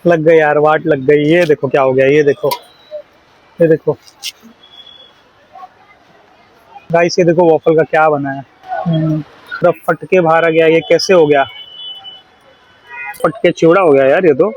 लग गई यार, वाट लग गई। ये देखो क्या हो गया, ये देखो, ये देखो गाइस, ये देखो वॉफल का क्या बना है। पूरा फट के बाहर आ गया। ये कैसे हो गया? फट के चिवड़ा हो गया यार ये तो।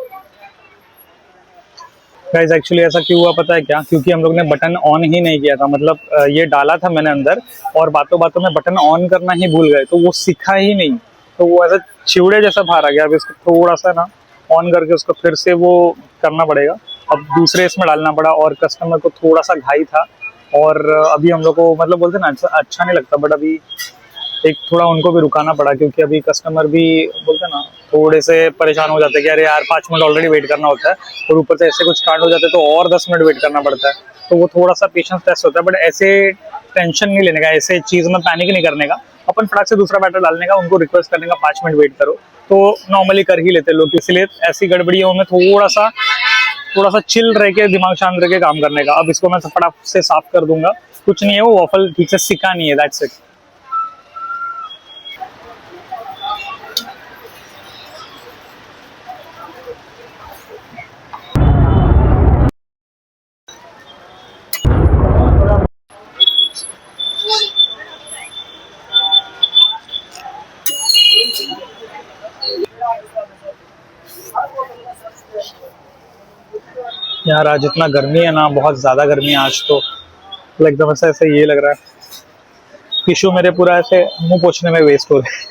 गाइस एक्चुअली ऐसा क्यों हुआ पता है क्या? क्योंकि हम लोग ने बटन ऑन ही नहीं किया था। मतलब ये डाला था मैंने अंदर, और बातों बातों में बटन ऑन करना ही भूल गए, तो वो सीखा ही नहीं। तो वो ऐसा चिवड़े जैसा बाहर आ गया। अब इसको थोड़ा सा ना ऑन करके उसको फिर से वो करना पड़ेगा। अब दूसरे इसमें डालना पड़ा, और कस्टमर को थोड़ा सा घाई था। और अभी हम लोग को मतलब बोलते ना अच्छा नहीं लगता, बट अभी एक थोड़ा उनको भी रुकाना पड़ा, क्योंकि अभी कस्टमर भी बोलते हैं ना थोड़े से परेशान हो जाते हैं कि अरे यार 5 मिनट ऑलरेडी वेट करना होता है, और ऊपर से ऐसे कुछ कांड हो जाते हैं तो और 10 मिनट वेट करना पड़ता है। तो वो थोड़ा सा पेशेंस टेस्ट होता है। बट ऐसे टेंशन नहीं लेने का, ऐसे चीज में पैनिक नहीं करने का। अपन फटाक से दूसरा बैटर डालने का, उनको रिक्वेस्ट करने का 5 मिनट वेट करो, तो नॉर्मली कर ही लेते लोग। इसलिए ऐसी गड़बड़ियों में थोड़ा सा चिल रह के, दिमाग शांत रह के काम करने का। अब इसको मैं फटाक से साफ कर दूंगा। कुछ नहीं है, वो वॉफल ठीक से सिका नहीं है, दैट्स इट। यार आज इतना गर्मी है ना, बहुत ज्यादा गर्मी है आज तो। एकदम ऐसा ऐसा ये लग रहा है टिश्यू मेरे पूरा ऐसे मुंह पोछने में वेस्ट हो रहे हैं।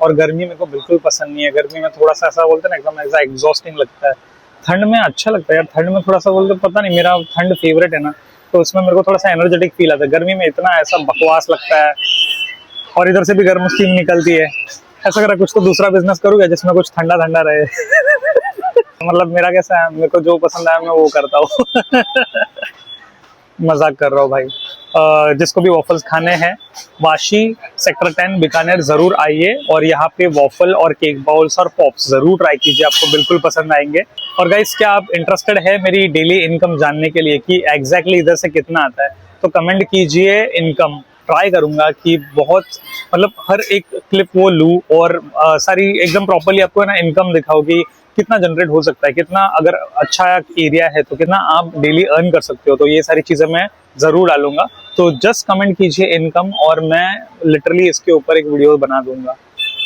और गर्मी मेरे को बिल्कुल पसंद नहीं है। गर्मी में थोड़ा सा ऐसा बोलते हैं ना, एकदम ऐसा एग्जॉस्टिंग लगता है। ठंड में अच्छा लगता है यार। ठंड में थोड़ा सा बोलते पता नहीं, मेरा ठंड फेवरेट है ना, तो उसमें मेरे को थोड़ा सा एनर्जेटिक फील आता है। गर्मी में इतना ऐसा बकवास लगता है, और इधर से भी गर्म स्टीम निकलती है। ऐसा करा कुछ तो दूसरा बिजनेस करूँगा जिसमें कुछ ठंडा ठंडा रहे। मतलब मेरा कैसा है, मेरे को जो पसंद आया मैं वो करता हूँ। मजाक कर रहा हूँ भाई। जिसको भी वॉफल्स खाने हैं, वाशी सेक्टर 10 बीकानेर जरूर आइए, और यहाँ पे वॉफल और केक बाउल्स और पॉप्स जरूर ट्राई कीजिए, आपको बिल्कुल पसंद आएंगे। और गाइस, क्या आप इंटरेस्टेड है मेरी डेली इनकम जानने के लिए कि एग्जैक्टली इधर से कितना आता है, तो कमेंट कीजिए इनकम। ट्राई करूंगा कि बहुत मतलब हर एक क्लिप वो लूँ, और सारी एकदम प्रॉपरली आपको है ना इनकम दिखाओ कि कितना जनरेट हो सकता है, कितना अगर अच्छा एरिया है तो कितना आप डेली अर्न कर सकते हो। तो ये सारी चीजें मैं जरूर डालूंगा। तो जस्ट कमेंट कीजिए इनकम, और मैं लिटरली इसके ऊपर एक वीडियो बना दूंगा।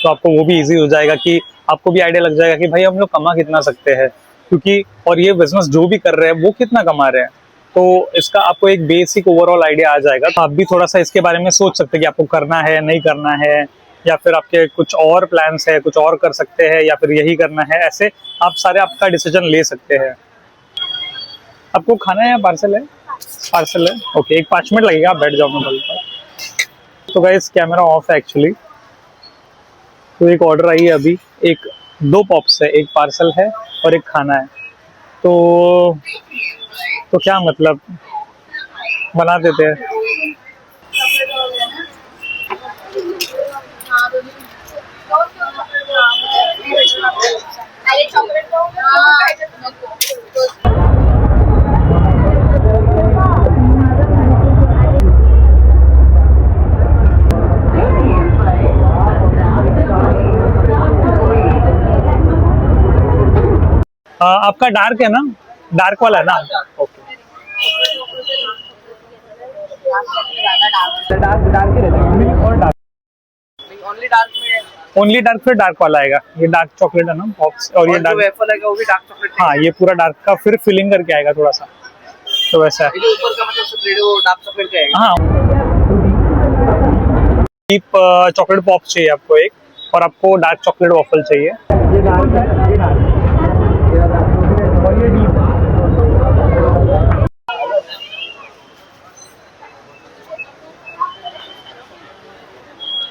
तो आपको वो भी इजी हो जाएगा कि आपको भी आइडिया लग जाएगा कि भाई हम लोग कमा कितना सकते हैं, क्योंकि और ये बिजनेस जो भी कर रहे हैं वो कितना कमा रहे हैं। तो इसका आपको एक बेसिक ओवरऑल आइडिया आ जाएगा। तो आप भी थोड़ा सा इसके बारे में सोच सकते हैं कि आपको करना है, नहीं करना है, या फिर आपके कुछ और प्लान्स है, कुछ और कर सकते हैं, या फिर यही करना है। ऐसे आप सारे आपका डिसीजन ले सकते हैं। आपको खाना है या पार्सल है? पार्सल है, ओके। एक 5 मिनट लगेगा, आप बैठ जाओ, मैं बोलता हूँ। तो गाइस कैमरा ऑफ है एक्चुअली। तो एक ऑर्डर आई है अभी, एक 2 पॉप्स है, एक पार्सल है और एक खाना है। तो क्या मतलब, बना देते हैं। आपका डार्क है ना? डार्क वाला है ना? ओके। डार्क ही रहता है, और डार्क ओनली डार्क में, ओनली डार्क फिर डार्क वाला आएगा। ये डार्क चॉकलेट है ना बॉक्स, और ये डार्क वेफर है वो भी डार्क चॉकलेट। हाँ, ये पूरा डार्क का फिर फिलिंग करके आएगा थोड़ा सा, तो वैसा है। ये ऊपर का मतलब चॉकलेट, वो डार्क चॉकलेट का आएगा। हाँ, डीप चॉकलेट पॉप चाहिए आपको एक, और आपको डार्क चॉकलेट वॉफल चाहिए। ये डार्क है, ये डार्क, और ये डीप।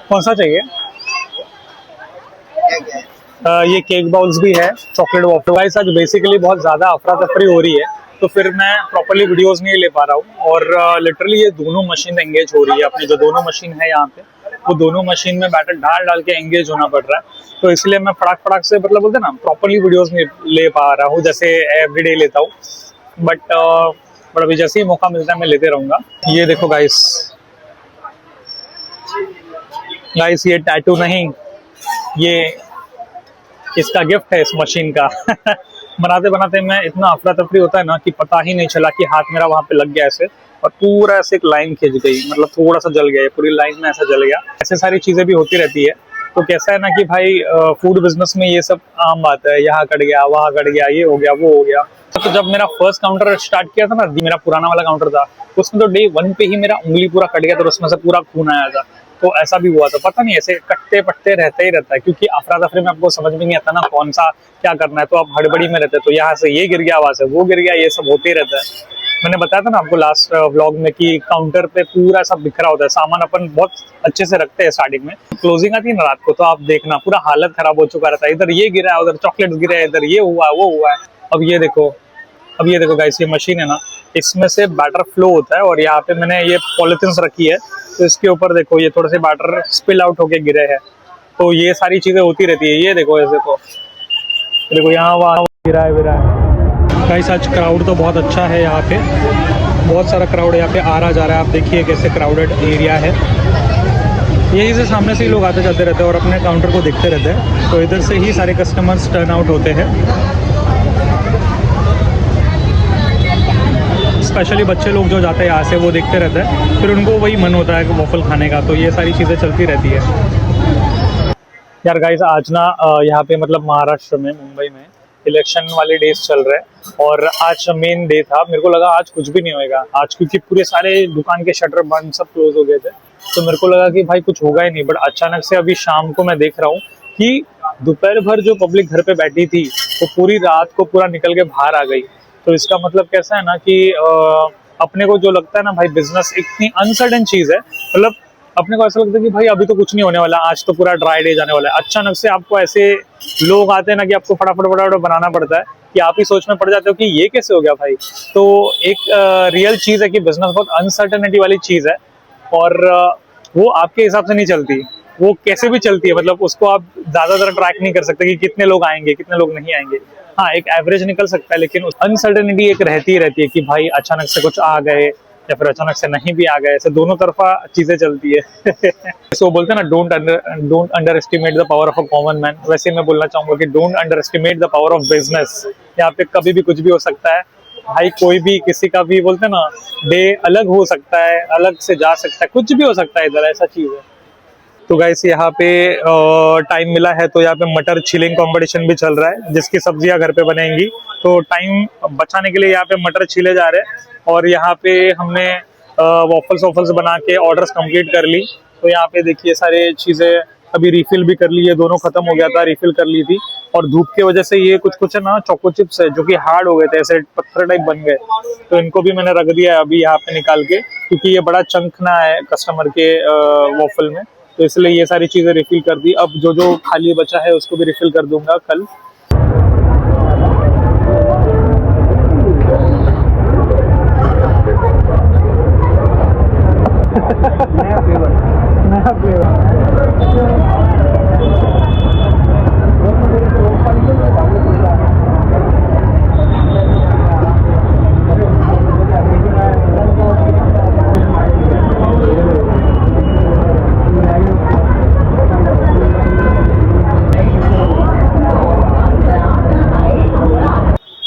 कौन सा चाहिए? ये केक बाउल्स भी है, चॉकलेट वॉफल। गाइस आज बेसिकली बहुत ज़्यादा अफरा तफरी हो रही है, तो फिर मैं प्रॉपर्ली वीडियोस नहीं ले पा रहा हूँ। और लिटरली ये दोनों मशीन एंगेज हो रही है। अपनी जो दोनों मशीन है यहाँ पे, वो दोनों मशीन में बैटर डाल डाल के एंगेज होना पड़ रहा है। तो इसलिए मैं फटाक से मतलब बोलते ना प्रॉपर्ली वीडियोस नहीं ले पा रहा हूँ, जैसे एवरीडे लेता हूँ। बट अभी जैसे ही मौका मिलता है मैं लेते रहूँगा। ये देखो गाइस, ये टैटू नहीं, ये इसका गिफ्ट है इस मशीन का। बनाते बनाते मैं इतना अफरा तफरी होता है ना कि पता ही नहीं चला कि हाथ मेरा वहां पे लग गया ऐसे, और पूरा ऐसे एक लाइन खिंच गई, मतलब थोड़ा सा जल गया, पूरी लाइन में ऐसा जल गया। ऐसे सारी चीजें भी होती रहती है। तो कैसा है ना कि भाई फूड बिजनेस में ये सब आम बात है, यहाँ कट गया वहां कट गया, ये हो गया वो हो गया। तो जब मेरा फर्स्ट काउंटर स्टार्ट किया था ना, मेरा पुराना वाला काउंटर था, उसमें तो डे 1 पे ही मेरा उंगली पूरा कट गया था, उसमें से पूरा खून आया था। तो ऐसा भी हुआ था, पता नहीं ऐसे कटते पट्टे रहता ही रहता है, क्योंकि अफरा तफरी में आपको समझ में नहीं आता ना कौन सा क्या करना है, तो आप हड़बड़ी में रहते हैं, तो यहाँ से ये गिर गया, वहां से वो गिर गया, ये सब होते ही रहता है। मैंने बताया था ना आपको लास्ट व्लॉग में कि काउंटर पे पूरा सब बिखरा होता है, सामान अपन बहुत अच्छे से रखते हैं स्टार्टिंग में, क्लोजिंग आती है ना रात को, तो आप देखना पूरा हालत खराब हो चुका रहता है, इधर ये गिरा है, उधर चॉकलेट गिरे है, इधर ये हुआ है वो हुआ है। अब ये देखो गाइस, ये मशीन है ना, इसमें से बैटर फ्लो होता है, और यहाँ पे मैंने ये पॉलिथीन रखी है, तो इसके ऊपर देखो ये थोड़े से बैटर स्पिल आउट होके गिरे हैं, तो ये सारी चीजें होती रहती है। ये देखो देखो यहाँ वहाँ गिरा है। गाइस आज क्राउड तो बहुत अच्छा है, यहाँ पे बहुत सारा क्राउड यहाँ पे आ रहा जा रहा है। आप देखिए कैसे क्राउडेड एरिया है, यहीं से सामने से ही लोग आते जाते रहते हैं और अपने काउंटर को देखते रहते हैं, तो इधर से ही सारे कस्टमर्स टर्न आउट होते हैं। स्पेशली बच्चे लोग जो जाते हैं यहाँ से वो देखते रहते हैं, फिर उनको वही मन होता है वॉफल खाने का, तो ये सारी चीज़ें चलती रहती है। यार गाइस आज ना यहाँ पे मतलब महाराष्ट्र में मुंबई में इलेक्शन वाले डेज चल रहे हैं, और आज मेन डे था। मेरे को लगा आज कुछ भी नहीं होएगा आज, क्योंकि पूरे सारे दुकान के शटर बंद, सब क्लोज हो गए थे, तो मेरे को लगा कि भाई कुछ होगा ही नहीं। बट अचानक से अभी शाम को मैं देख रहा हूँ कि दोपहर भर जो पब्लिक घर पे बैठी थी वो पूरी रात को पूरा निकल के बाहर आ गई। तो इसका मतलब कैसा है ना कि अपने को जो लगता है ना भाई, बिजनेस इतनी अनसर्टेन चीज है, मतलब अपने को ऐसा लगता है कि भाई अभी तो कुछ नहीं होने वाला, आज तो पूरा ड्राई डे जाने वाला है। अचानक से आपको ऐसे लोग आते हैं ना कि आपको फटाफट फटाफट बनाना पड़ता है, कि आप ही सोच में पड़ जाते हो कि ये कैसे हो गया भाई। तो एक रियल चीज है कि बिजनेस बहुत अनसर्टेनिटी वाली चीज है, और वो आपके हिसाब से नहीं चलती, वो कैसे भी चलती है, मतलब उसको आप ज्यादातर ट्रैक नहीं कर सकते कि कितने लोग आएंगे कितने लोग नहीं आएंगे। हाँ एक एवरेज निकल सकता है, लेकिन अनसर्टेनिटी एक रहती ही रहती है कि भाई अचानक से कुछ आ गए या फिर अचानक से नहीं भी आ गए, ऐसे दोनों तरफा चीजें चलती है। सो बोलते हैं ना, don't under estimate the power of a common man, वैसे मैं बोलना चाहूंगा कि don't under estimate the power of business. यहाँ पे कभी भी कुछ भी हो सकता है भाई, कोई भी किसी का भी बोलते हैं ना डे अलग हो सकता है, अलग से जा सकता है, कुछ भी हो सकता है इधर, ऐसा चीज है। तो गाइस यहाँ पे टाइम मिला है तो यहाँ पे मटर छिलिंग कंपटीशन भी चल रहा है, जिसकी सब्जियां घर पे बनेंगी, तो टाइम बचाने के लिए यहाँ पे मटर छिले जा रहे हैं। और यहाँ पे हमने वॉफल्स बना के ऑर्डर्स कंप्लीट कर ली। तो यहाँ पे देखिए सारे चीजें अभी रिफिल भी कर ली है, दोनों खत्म हो गया था, रिफिल कर ली थी। और धूप की वजह से ये कुछ है ना चोको चिप्स है जो कि हार्ड हो गए थे, ऐसे पत्थर टाइप बन गए, तो इनको भी मैंने रख दिया है अभी यहाँ पे निकाल के, क्योंकि ये बड़ा चंक ना है कस्टमर के वॉफल में, तो इसलिए ये सारी चीजें रिफिल कर दी। अब जो जो खाली बचा है उसको भी रिफिल कर दूंगा कल। नया फ्लेवर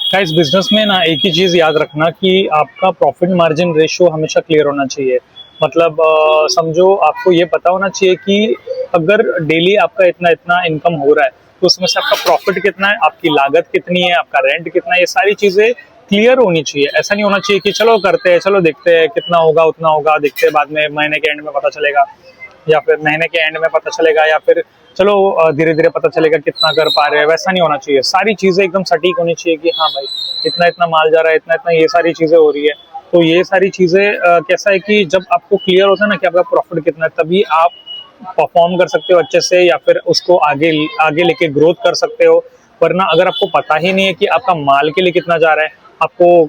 गाइस, बिजनेस में ना एक ही चीज याद रखना कि आपका प्रॉफिट मार्जिन रेशियो हमेशा क्लियर होना चाहिए। मतलब समझो आपको ये पता होना चाहिए कि अगर डेली आपका इतना इतना इनकम हो रहा है तो उसमें से आपका प्रॉफिट कितना है, आपकी लागत कितनी है, आपका रेंट कितना है, ये सारी चीजें क्लियर होनी चाहिए। ऐसा नहीं होना चाहिए कि चलो करते हैं, चलो देखते हैं कितना होगा उतना होगा, देखते हैं बाद में महीने के एंड में पता चलेगा, या फिर महीने के एंड में पता चलेगा, या फिर चलो धीरे धीरे पता चलेगा कितना कर पा रहे हैं। वैसा नहीं होना चाहिए, सारी चीजें एकदम सटीक होनी चाहिए कि हाँ भाई इतना इतना माल जा रहा है, इतना इतना ये सारी चीजें हो रही है। तो ये सारी चीजें कैसा है कि जब आपको क्लियर होता है ना कि आपका प्रॉफिट कितना है, तभी आप परफॉर्म कर सकते हो अच्छे से, या फिर उसको आगे आगे लेके ग्रोथ कर सकते हो। वरना अगर आपको पता ही नहीं है कि आपका माल के लिए कितना जा रहा है, आपको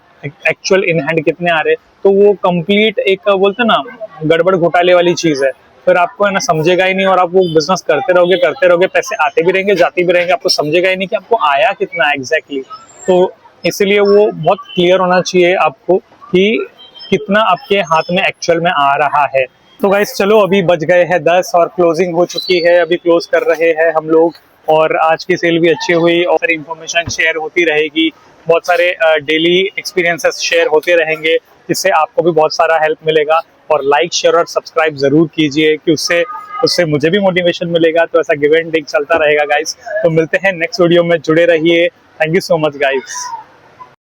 एक्चुअल इन हैंड कितने आ रहे हैं, तो वो कंप्लीट एक बोलते हैं ना गड़बड़ घोटाले वाली चीज है। फिर आपको है ना समझेगा ही नहीं, और आप वो बिजनेस करते रहोगे, पैसे आते भी रहेंगे जाते भी रहेंगे, आपको समझेगा ही नहीं कि आपको आया कितना एग्जैक्टली। तो इसलिए वो बहुत क्लियर होना चाहिए आपको कि कितना आपके हाथ में एक्चुअल में आ रहा है। तो गाइस चलो अभी बज गए हैं 10 और क्लोजिंग हो चुकी है, अभी क्लोज कर रहे हैं हम लोग। और आज की सेल भी अच्छी हुई और इन्फॉर्मेशन शेयर होती रहेगी, बहुत सारे डेली एक्सपीरियंसेस शेयर होते रहेंगे, जिससे आपको भी बहुत सारा हेल्प मिलेगा। और लाइक शेयर और सब्सक्राइब जरूर कीजिए कि उससे उससे मुझे भी मोटिवेशन मिलेगा। तो ऐसा गिव एंड टेक चलता रहेगा गाइस। तो मिलते हैं नेक्स्ट वीडियो में, जुड़े रहिए। Thank you so much guys.